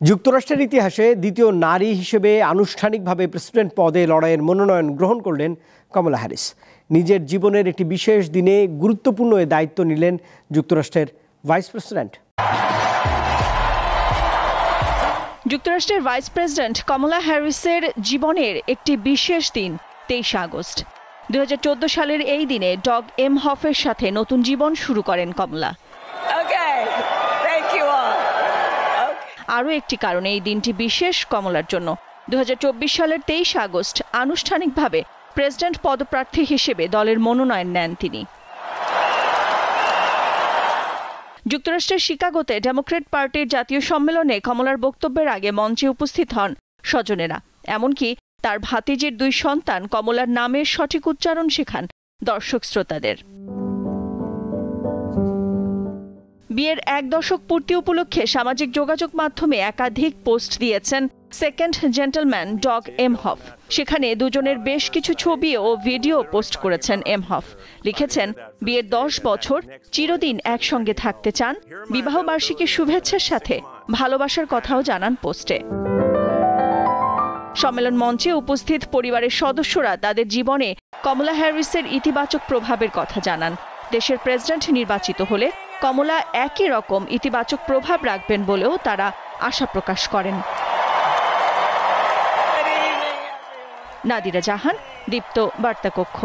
যুক্তরাষ্ট্রের ইতিহাসে দ্বিতীয় নারী হিসেবে আনুষ্ঠানিকভাবে প্রেসিডেন্ট পদে লড়াইয়ের মনোনয়ন গ্রহণ করলেন কমলা হ্যারিস। নিজের জীবনের একটি বিশেষ দিনে গুরুত্বপূর্ণ এ দায়িত্ব নিলেন যুক্তরাষ্ট্রের ভাইস প্রেসিডেন্ট। যুক্তরাষ্ট্রের ভাইস প্রেসিডেন্ট কমলা হ্যারিসের জীবনের একটি বিশেষ দিন 23 আগস্ট। 2014 সালের এই দিনে ডগ এমহফের সাথে নতুন জীবন শুরু করেন কমলা। আরও একটি কারণে এই দিনটি বিশেষ কমলার জন্য। 2024 সালের 23 আগস্ট আনুষ্ঠানিকভাবে প্রেসিডেন্ট পদপ্রার্থী হিসেবে দলের মনোনয়ন নেন তিনি। যুক্তরাষ্ট্রের শিকাগোতে ডেমোক্র্যাট পার্টির জাতীয় সম্মেলনে কমলার বক্তব্যের আগে মঞ্চে উপস্থিত হন স্বজনেরা। এমনকি তার ভাতিজির 2 সন্তান কমলার নামের সঠিক উচ্চারণ শেখান দর্শক শ্রোতাদের। বিয়ের 1 দশক পূর্তি উপলক্ষে সামাজিক যোগাযোগ মাধ্যমে একাধিক পোস্ট দিয়েছেন সেকেন্ড জেন্টলম্যান ডগ এমহফ। সেখানে দুজনের বেশ কিছু ছবি ও ভিডিও পোস্ট করেছেন এমহফ। লিখেছেন, বিয়ের 10 বছর চিরদিন একসঙ্গে থাকতে চান। বিবাহবার্ষিকীর শুভেচ্ছার সাথে ভালোবাসার কথাও জানান পোস্টে। সম্মেলন মঞ্চে উপস্থিত পরিবারের সদস্যরা তাদের জীবনে কমলা হ্যারিসের ইতিবাচক প্রভাবের কথা জানান। দেশের প্রেসিডেন্ট নির্বাচিত হলে কমলা একই রকম ইতিবাচক প্রভাব রাখবেন বলেও তারা আশা প্রকাশ করেন। নাদিরা জাহান, দীপ্ত বার্তা কক্ষ।